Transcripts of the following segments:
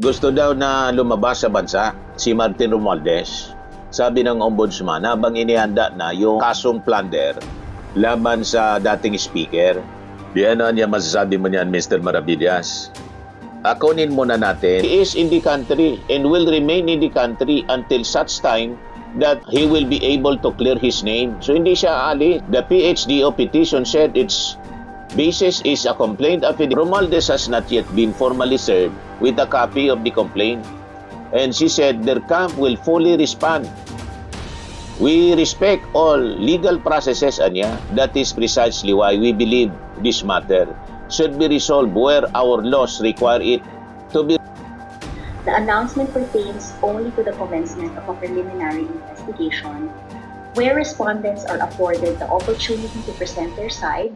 Gusto daw na lumabas sa bansa si Martin Romualdez. Sabi ng ombudsman habang inihanda na yung kasong plunder laban sa dating speaker. Di ano niya masasabi mo niyan, Mr. Maravillas? Akunin muna natin, he is in the country and will remain in the country until such time that he will be able to clear his name. So hindi siya aalis. The PhDO petition said its basis is a complaint affidavit. Romualdez has not yet been formally served with a copy of the complaint. And she said their camp will fully respond. We respect all legal processes, Anya. That is precisely why we believe this matter should be resolved where our laws require it to be. The announcement pertains only to the commencement of a preliminary investigation where respondents are afforded the opportunity to present their side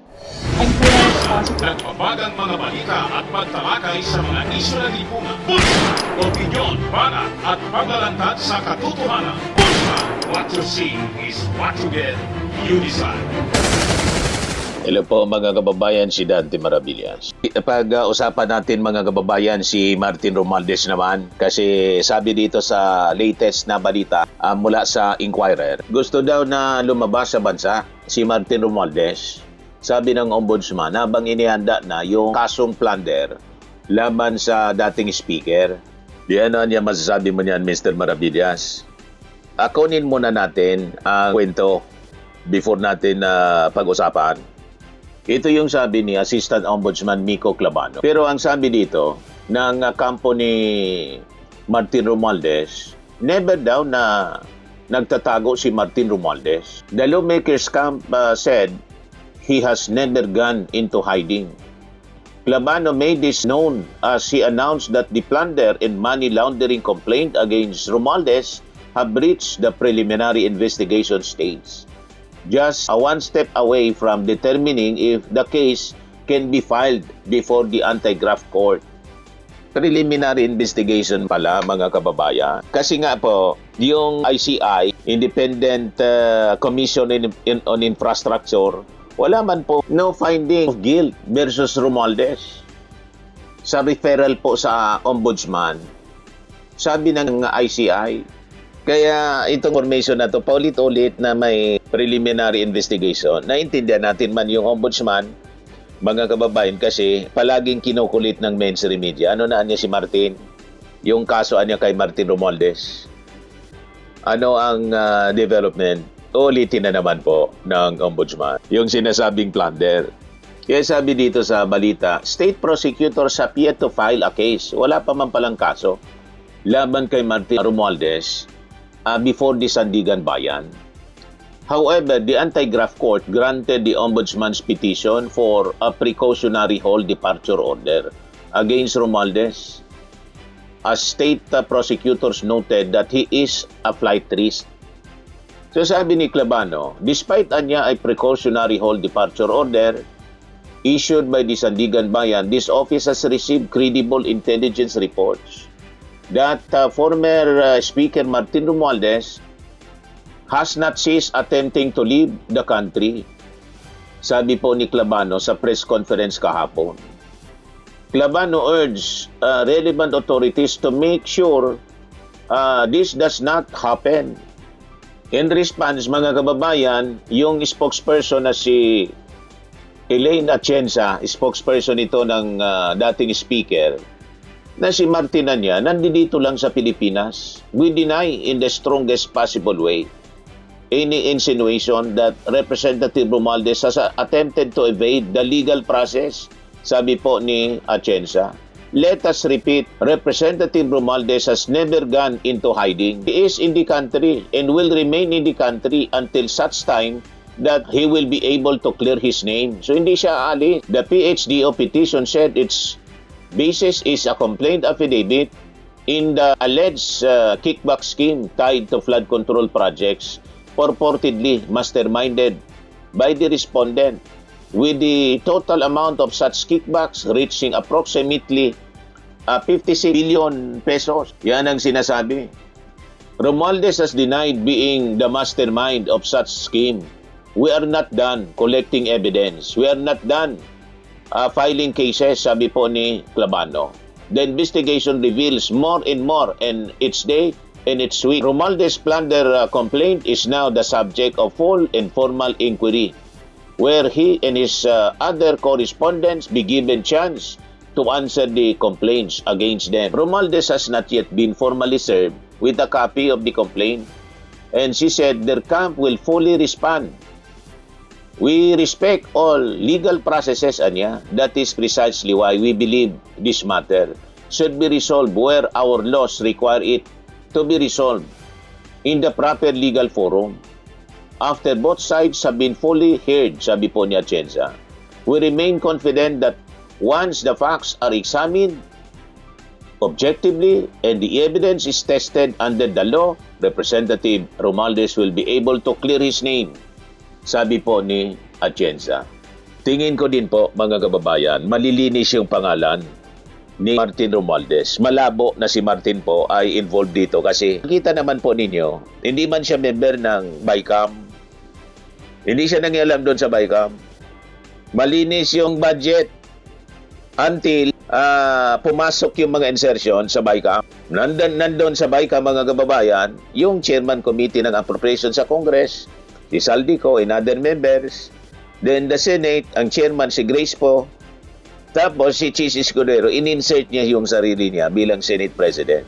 and correct the consequences. Nagbabagang mga balita at pagtalakay sa mga isyu na lipunan. Pulsa, opinyon, banat at paglalantad sa katotohanan. Pulsa, what you see is what you get. You decide. Hello po mga kababayan, si Dante Maravillas. Pag-usapan natin mga kababayan si Martin Romualdez naman kasi sabi dito sa latest na balita mula sa Inquirer, gusto daw na lumabas sa bansa si Martin Romualdez. Sabi ng ombudsman habang inihanda na yung kasong plunder laban sa dating speaker. Di ano niya masasabi mo niyan, Mr. Maravillas? Akunin muna natin ang kwento before natin pag-usapan. Ito yung sabi ni Assistant Ombudsman Miko Clavano. Pero ang sabi dito ng kampo ni Martin Romualdez, never daw na nagtatago si Martin Romualdez. The lawmakers camp said he has never gone into hiding. Clavano made this known as he announced that the plunder and money laundering complaint against Romualdez have reached the preliminary investigation stage. Just one step away from determining if the case can be filed before the anti-graft court. Preliminary investigation pala mga kababayan. Kasi nga po, yung ICI, Independent Commission on Infrastructure, wala man po no finding of guilt versus Romualdez. Sa referral po sa ombudsman, sabi ng ICI, kaya itong information na to, paulit-ulit na may preliminary investigation. Naintindihan natin man yung ombudsman, mga kababayan, kasi palaging kinukulit ng mainstream media. Ano na niya si Martin? Yung kaso niya kay Martin Romualdez. Ano ang development? Ulitin na naman po ng ombudsman. Yung sinasabing plunder. Kaya sabi dito sa balita, state prosecutors have yet to file a case. Wala pa man palang kaso laban kay Martin Romualdez before the Sandigan Bayan. However, the anti-graft court granted the ombudsman's petition for a precautionary hold departure order against Romualdez. As state prosecutors noted that he is a flight risk. So sabi ni Clavano, despite anya ay precautionary hold departure order issued by the Sandigan Bayan, this office has received credible intelligence reports that former Speaker Martin Romualdez has not ceased attempting to leave the country. Sabi po ni Clavano sa press conference kahapon. Clavano urged relevant authorities to make sure this does not happen. In response, mga kababayan, yung spokesperson na si Elaine Atienza, spokesperson ito ng dating speaker, na si Martin Anya, nandito lang sa Pilipinas. We deny in the strongest possible way any insinuation that Representative Romualdez has attempted to evade the legal process. Sabi po ni Atienza. Let us repeat, Representative Romualdez has never gone into hiding. He is in the country and will remain in the country until such time that he will be able to clear his name. So hindi siya aalis. The PhDO petition said its basis is a complaint affidavit in the alleged kickback scheme tied to flood control projects purportedly masterminded by the respondent, with the total amount of such kickbacks reaching approximately 56 billion pesos. Yan ang sinasabi. Romualdez has denied being the mastermind of such scheme. We are not done collecting evidence. We are not done filing cases, sabi po ni Clavano. The investigation reveals more and more in each day and each week. Romualdez plunder complaint is now the subject of full and formal inquiry, where he and his other correspondents be given chance to answer the complaints against them. Romualdez has not yet been formally served with a copy of the complaint, and she said their camp will fully respond. We respect all legal processes, Anya. That is precisely why we believe this matter should be resolved where our laws require it to be resolved in the proper legal forum. After both sides have been fully heard, sabi po ni Atienza, we remain confident that once the facts are examined objectively and the evidence is tested under the law, Representative Romualdez will be able to clear his name, sabi po ni Atienza. Tingin ko din po, mga kababayan, malilinis yung pangalan ni Martin Romualdez. Malabo na si Martin po ay involved dito kasi kita naman po ninyo, hindi man siya member ng BICAM, hindi siya nangialam doon sa BICAM. Malinis yung budget until pumasok yung mga insertion sa BICAM. Nandun sa BICAM, mga kababayan, yung chairman committee ng appropriation sa Congress, si Saldico and other members. Then the Senate, ang chairman si Grace po. Tapos si Chis Escudero, in-insert niya yung sarili niya bilang Senate President.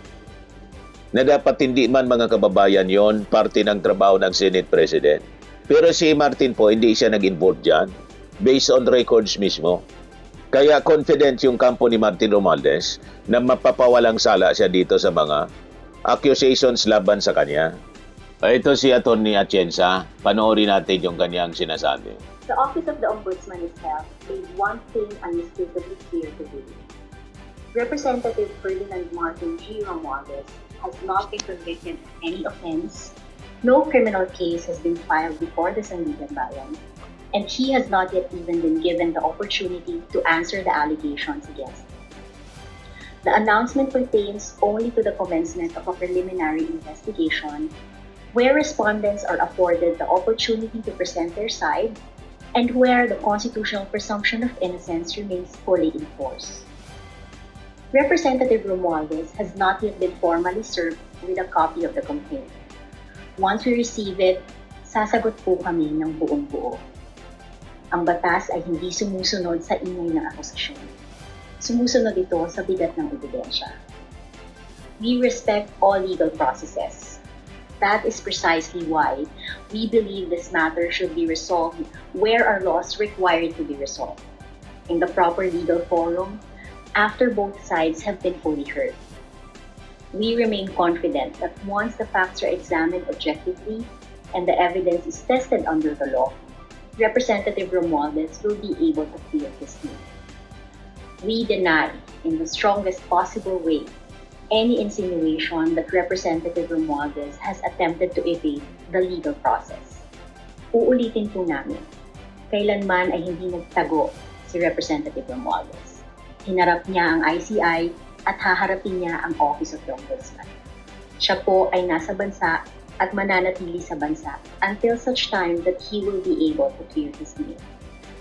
Na dapat hindi man, mga kababayan, yon parte ng trabaho ng Senate President. Pero si Martin po, hindi siya nag-involve dyan based on records mismo. Kaya confident yung kampo ni Martin Romualdez na mapapawalang sala siya dito sa mga accusations laban sa kanya. Ito si Atty. Atienza. Panoorin natin yung kanyang sinasabi. The Office of the Ombudsman itself made one thing unmistakably clear today. Representative Ferdinand Martin G. Romualdez has not been convicted of any offense. No criminal case has been filed before the Sandigan Bayan, and he has not yet even been given the opportunity to answer the allegations against him. The announcement pertains only to the commencement of a preliminary investigation where respondents are afforded the opportunity to present their side and where the constitutional presumption of innocence remains fully in force. Representative Romualdez has not yet been formally served with a copy of the complaint. Once we receive it, sasagot po kami ng buong-buo. Ang batas ay hindi sumusunod sa ingay ng akusasyon. Sumusunod ito sa bigat ng ebidensya. We respect all legal processes. That is precisely why we believe this matter should be resolved where our laws require it to be resolved, in the proper legal forum, after both sides have been fully heard. We remain confident that once the facts are examined objectively and the evidence is tested under the law, Representative Romualdez will be able to clear his name. We deny, in the strongest possible way, any insinuation that Representative Romualdez has attempted to evade the legal process. Uulitin po namin, kailanman ay hindi nagtago si Representative Romualdez. Hinarap niya ang ICI at haharapin niya ang Office of the Ombudsman. Siya po ay nasa bansa at mananatili sa bansa until such time that he will be able to clear his name.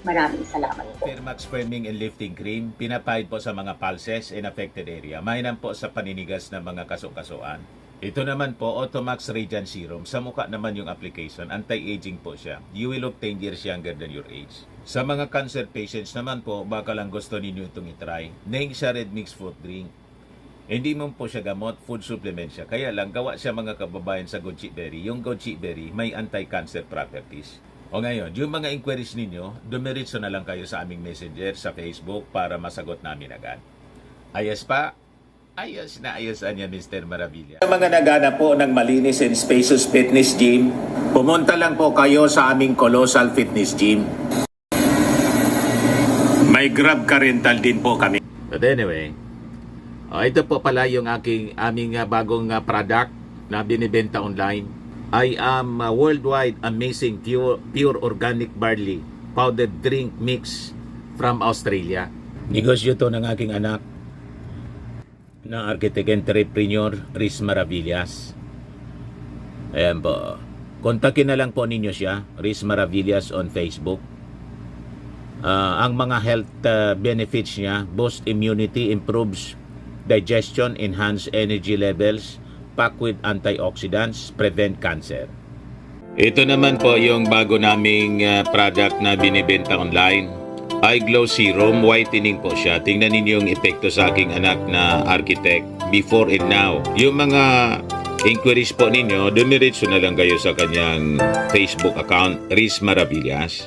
Maraming salamat po. Fairmax Firming and Lifting Cream, pinapahid po sa mga pulses in affected area. Mainam po sa paninigas ng mga kaso-kasuan. Ito naman po, Automax Radiant Serum. Sa mukha naman yung application, anti-aging po siya. You will look 10 years younger than your age. Sa mga cancer patients naman po, baka lang gusto ninyo itong itry. Neng siya Red Mix Fruit Drink. Hindi mo po siya gamot, food supplement siya. Kaya lang, gawa siya mga kababayan sa goji berry. Yung goji berry, may anti-cancer properties. O ngayon, yung mga inquiries ninyo, dumiritso na lang kayo sa aming messenger sa Facebook para masagot namin agad. Ayos pa? Ayos na ayos niya, Mr. Maravilla. Sa mga naghanap po ng malinis and spacious fitness gym, pumunta lang po kayo sa aming Colossal Fitness Gym. May Grab ka rental din po kami. But anyway, ito po pala yung aming bagong product na binibenta online. I am worldwide amazing pure organic barley powdered drink mix from Australia. Negosyo to ng aking anak na architect entrepreneur Riz Maravillas. Ayan po. Kontakin na lang po ninyo siya, Riz Maravillas on Facebook. Ang mga health benefits niya, boost immunity, improves digestion, enhance energy levels, packed with antioxidants, prevent cancer. Ito naman po yung bago naming product na binibenta online. Eye Glow Serum, whitening po siya. Tingnan ninyo yung epekto sa aking anak na architect before and now. Yung mga inquiries po ninyo, dumiretso na lang kayo sa kanyang Facebook account, Riz Maravillas.